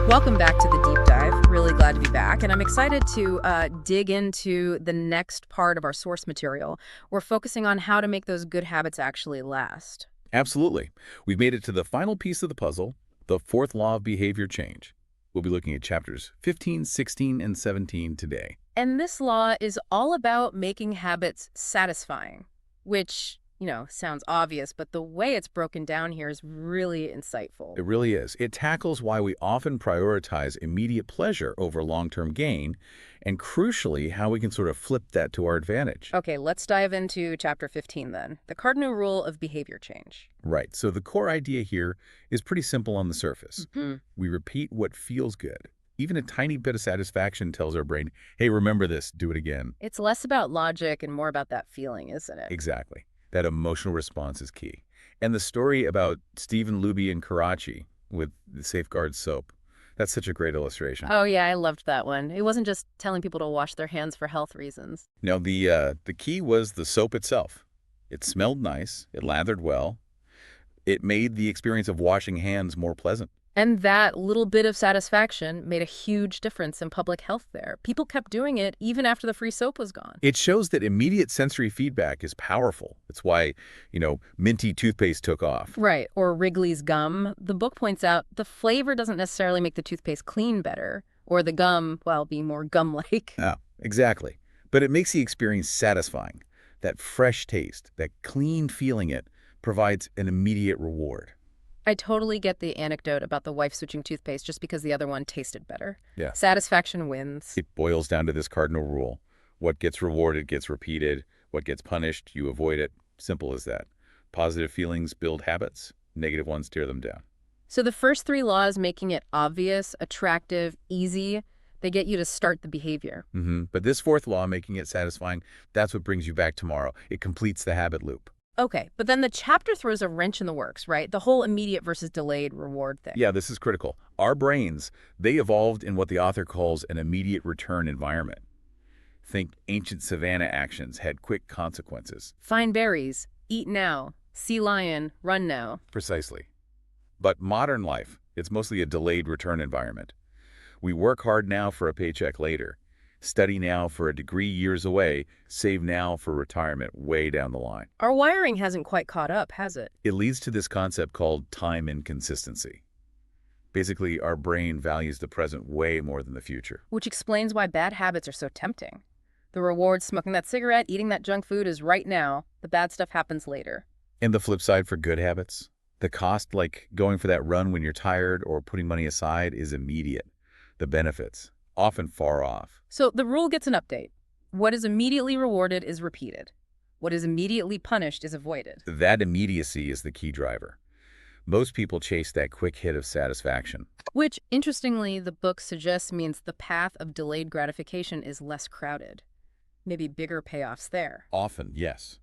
Welcome back to the deep dive. Really glad to be back. And I'm excited to dig into the next part of our source material. We're focusing on how to make those good habits actually last. Absolutely. We've made it to the final piece of the puzzle, the fourth law of behavior change. We'll be looking at chapters 15, 16, and 17 today. And this law is all about making habits satisfying, which, sounds obvious, but the way it's broken down here is really insightful. It really is. It tackles why we often prioritize immediate pleasure over long-term gain, and crucially, how we can sort of flip that to our advantage. Okay, let's dive into chapter 15 then, the cardinal rule of behavior change. Right. So the core idea here is pretty simple on the surface. Mhm. We repeat what feels good. Even a tiny bit of satisfaction tells our brain, hey, remember this, do it again. It's less about logic and more about that feeling, isn't it? Exactly. That emotional response is key. And the story about Stephen Luby and Karachi with the Safeguard soap, that's such a great illustration. Oh yeah, I loved that one. It wasn't just telling people to wash their hands for health reasons. Now, the key was the soap itself. It smelled nice, it lathered well, it made the experience of washing hands more pleasant. And that little bit of satisfaction made a huge difference in public health there. People kept doing it even after the free soap was gone. It shows that immediate sensory feedback is powerful. That's why, minty toothpaste took off. Right, or Wrigley's gum. The book points out the flavor doesn't necessarily make the toothpaste clean better, or the gum, well, be more gum-like. Ah, exactly. But it makes the experience satisfying. That fresh taste, that clean feeling it, provides an immediate reward. I totally get the anecdote about the wife switching toothpaste just because the other one tasted better. Yeah. Satisfaction wins. It boils down to this cardinal rule. What gets rewarded gets repeated. What gets punished, you avoid it. Simple as that. Positive feelings build habits. Negative ones tear them down. So the first three laws, making it obvious, attractive, easy, they get you to start the behavior. But this fourth law, making it satisfying, that's what brings you back tomorrow. It completes the habit loop. Okay, but then the chapter throws a wrench in the works, right? The whole immediate versus delayed reward thing. Yeah, this is critical. Our brains, they evolved in what the author calls an immediate return environment. Think ancient savanna actions had quick consequences. Find berries, eat now, see lion, run now. Precisely. But modern life, it's mostly a delayed return environment. We work hard now for a paycheck later. Study now for a degree years away, save now for retirement way down the line. Our wiring hasn't quite caught up, has it? It leads to this concept called time inconsistency. Basically, our brain values the present way more than the future. Which explains why bad habits are so tempting. The reward, smoking that cigarette, eating that junk food, is right now. The bad stuff happens later. And the flip side for good habits? The cost, like going for that run when you're tired or putting money aside, is immediate. The benefits, often far off. So the rule gets an update. What is immediately rewarded is repeated. What is immediately punished is avoided. That immediacy is the key driver. Most people chase that quick hit of satisfaction. Which, interestingly, the book suggests means the path of delayed gratification is less crowded. Maybe bigger payoffs there. Often, yes.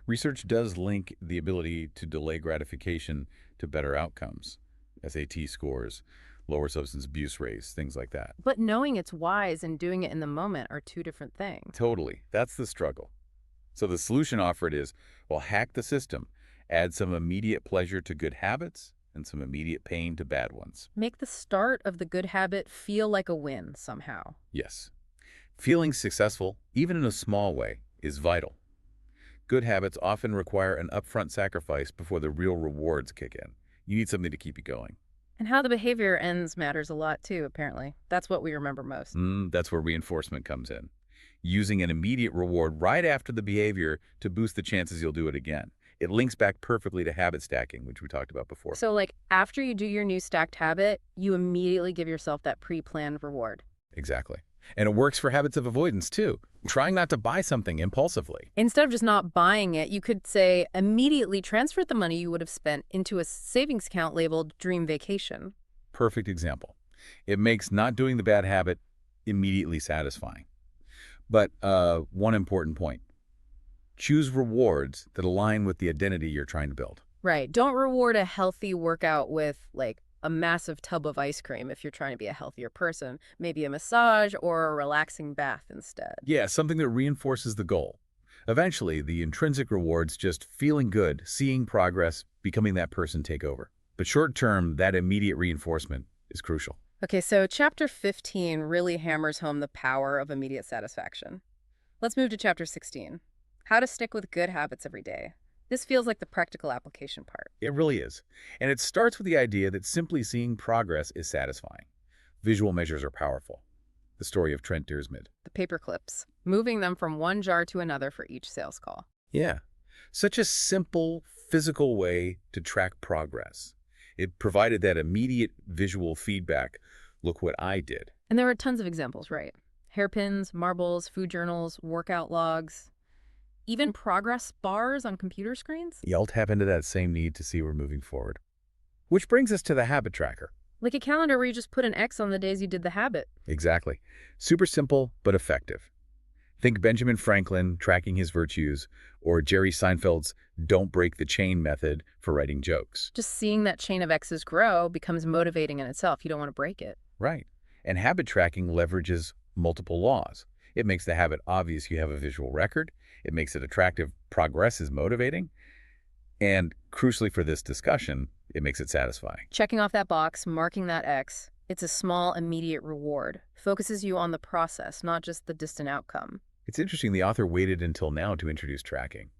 Research does link the ability to delay gratification to better outcomes. SAT scores, lower substance abuse rates, things like that. But knowing it's wise and doing it in the moment are two different things. Totally. That's the struggle. So the solution offered is, well, hack the system. Add some immediate pleasure to good habits and some immediate pain to bad ones. Make the start of the good habit feel like a win somehow. Yes. Feeling successful, even in a small way, is vital. Good habits often require an upfront sacrifice before the real rewards kick in. You need something to keep you going. And how the behavior ends matters a lot too, apparently. That's what we remember most. That's where reinforcement comes in. Using an immediate reward right after the behavior to boost the chances you'll do it again. It links back perfectly to habit stacking, which we talked about before. So like after you do your new stacked habit, you immediately give yourself that pre-planned reward. Exactly. And it works for habits of avoidance too. Trying not to buy something impulsively. Instead of just not buying it, you could say immediately transfer the money you would have spent into a savings account labeled Dream Vacation. Perfect example. It makes not doing the bad habit immediately satisfying. But one important point. Choose rewards that align with the identity you're trying to build. Right. Don't reward a healthy workout with like a massive tub of ice cream if you're trying to be a healthier person. Maybe a massage or a relaxing bath instead. Yeah, something that reinforces the goal. Eventually, the intrinsic rewards, just feeling good, seeing progress, becoming that person, take over. But short term, that immediate reinforcement is crucial. Okay, so chapter 15 really hammers home the power of immediate satisfaction. Let's move to chapter 16. How to stick with good habits every day. This feels like the practical application part. It really is. And it starts with the idea that simply seeing progress is satisfying. Visual measures are powerful. The story of Trent Dersmid. The paper clips, moving them from one jar to another for each sales call. Yeah. Such a simple, physical way to track progress. It provided that immediate visual feedback. Look what I did. And there are tons of examples, right? Hairpins, marbles, food journals, workout logs, even progress bars on computer screens. Y'all tap into that same need to see we're moving forward. Which brings us to the habit tracker. Like a calendar where you just put an X on the days you did the habit. Exactly. Super simple, but effective. Think Benjamin Franklin tracking his virtues, or Jerry Seinfeld's don't break the chain method for writing jokes. Just seeing that chain of X's grow becomes motivating in itself. You don't want to break it. Right. And habit tracking leverages multiple laws. It makes the habit obvious you have a visual record. It makes it attractive. Progress is motivating. And crucially for this discussion, it makes it satisfying. Checking off that box, marking that X, it's a small, immediate reward. Focuses you on the process, not just the distant outcome. It's interesting the author waited until now to introduce tracking.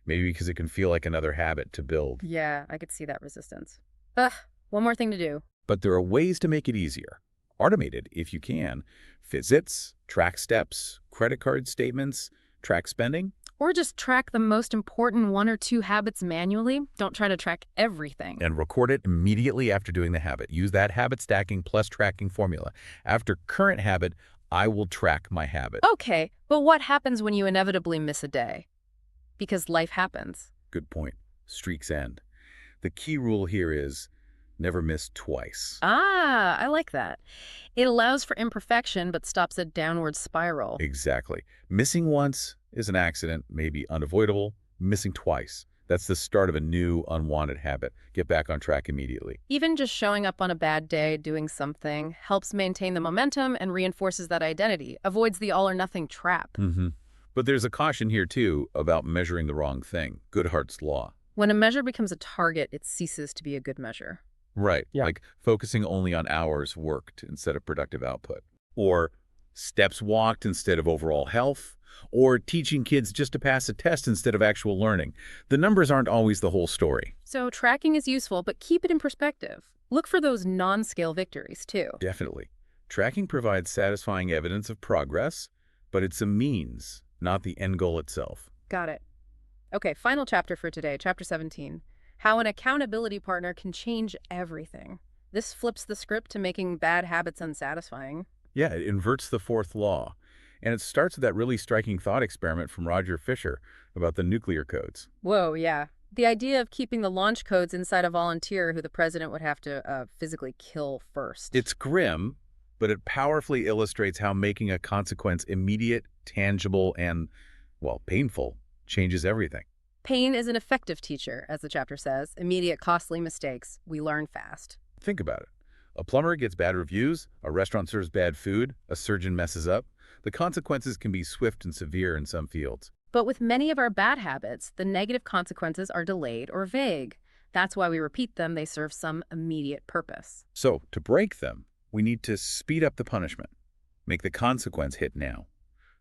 Maybe because it can feel like another habit to build. Yeah, I could see that resistance. Ugh, one more thing to do. But there are ways to make it easier. Automated, if you can. Visits, track steps, credit card statements, track spending. Or just track the most important one or two habits manually. Don't try to track everything. And record it immediately after doing the habit. Use that habit stacking plus tracking formula. After current habit, I will track my habit. Okay, but what happens when you inevitably miss a day? Because life happens. Good point. Streaks end. The key rule here is never miss twice. Ah, I like that. It allows for imperfection, but stops a downward spiral. Exactly. Missing once is an accident, maybe unavoidable. Missing twice. That's the start of a new, unwanted habit. Get back on track immediately. Even just showing up on a bad day, doing something, helps maintain the momentum and reinforces that identity, avoids the all-or-nothing trap. But there's a caution here, too, about measuring the wrong thing. Goodhart's law. When a measure becomes a target, it ceases to be a good measure. Right. Yeah. Like focusing only on hours worked instead of productive output. Or steps walked instead of overall health. Or teaching kids just to pass a test instead of actual learning. The numbers aren't always the whole story. So tracking is useful, but keep it in perspective. Look for those non-scale victories, too. Definitely. Tracking provides satisfying evidence of progress, but it's a means, not the end goal itself. Got it. Okay, final chapter for today, chapter 17. How an accountability partner can change everything. This flips the script to making bad habits unsatisfying. Yeah, it inverts the fourth law. And it starts with that really striking thought experiment from Roger Fisher about the nuclear codes. Whoa, yeah. The idea of keeping the launch codes inside a volunteer who the president would have to physically kill first. It's grim, but it powerfully illustrates how making a consequence immediate, tangible, and, well, painful changes everything. Pain is an effective teacher, as the chapter says. Immediate, costly mistakes. We learn fast. Think about it. A plumber gets bad reviews, a restaurant serves bad food, a surgeon messes up. The consequences can be swift and severe in some fields. But with many of our bad habits, the negative consequences are delayed or vague. That's why we repeat them. They serve some immediate purpose. So, to break them, we need to speed up the punishment. Make the consequence hit now.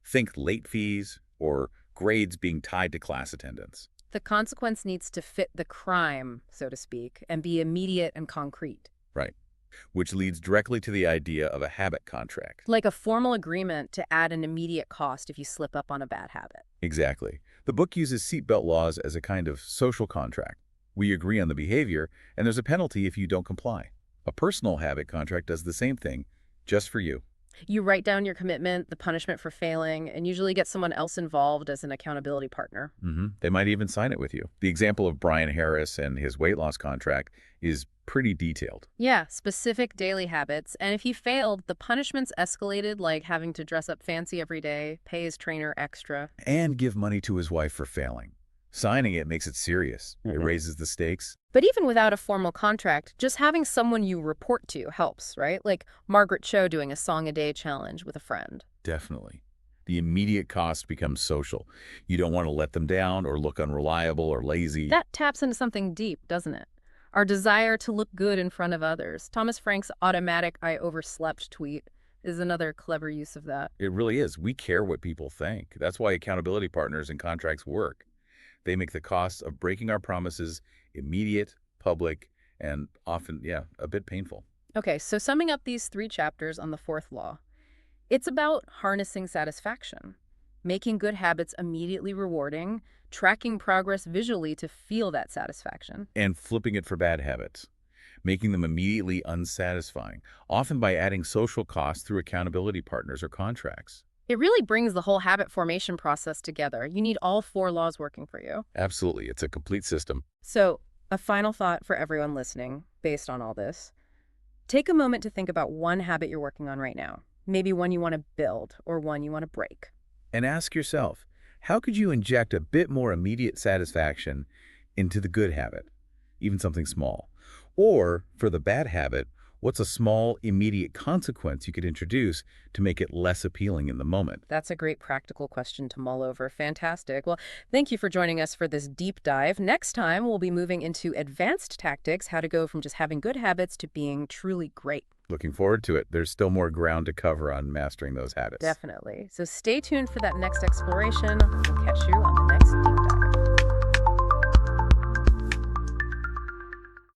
Think late fees or grades being tied to class attendance. The consequence needs to fit the crime, so to speak, and be immediate and concrete. Right. Which leads directly to the idea of a habit contract. Like a formal agreement to add an immediate cost if you slip up on a bad habit. Exactly. The book uses seatbelt laws as a kind of social contract. We agree on the behavior, and there's a penalty if you don't comply. A personal habit contract does the same thing, just for you. You write down your commitment, the punishment for failing, and usually get someone else involved as an accountability partner. They might even sign it with you. The example of Brian Harris and his weight loss contract is pretty detailed. Yeah, specific daily habits. And if he failed, the punishments escalated, like having to dress up fancy every day, pay his trainer extra. And give money to his wife for failing. Signing it makes it serious. It raises the stakes. But even without a formal contract, just having someone you report to helps, right? Like Margaret Cho doing a song-a-day challenge with a friend. Definitely. The immediate cost becomes social. You don't want to let them down or look unreliable or lazy. That taps into something deep, doesn't it? our desire to look good in front of others. Thomas Frank's automatic "I overslept" tweet is another clever use of that. It really is. We care what people think. That's why accountability partners and contracts work. They make the costs of breaking our promises immediate, public, and often, yeah, a bit painful. Okay, so summing up these 3 chapters on the fourth law, it's about harnessing satisfaction, making good habits immediately rewarding, tracking progress visually to feel that satisfaction. And flipping it for bad habits, making them immediately unsatisfying, often by adding social costs through accountability partners or contracts. It really brings the whole habit formation process together. You need all 4 laws working for you. Absolutely. It's a complete system. So, a final thought for everyone listening, based on all this. Take a moment to think about one habit you're working on right now. Maybe one you want to build or one you want to break. And ask yourself, how could you inject a bit more immediate satisfaction into the good habit, even something small? Or, for the bad habit, what's a small, immediate consequence you could introduce to make it less appealing in the moment? That's a great practical question to mull over. Fantastic. Well, thank you for joining us for this deep dive. Next time, we'll be moving into advanced tactics, how to go from just having good habits to being truly great. Looking forward to it. There's still more ground to cover on mastering those habits. Definitely. So stay tuned for that next exploration. We'll catch you on the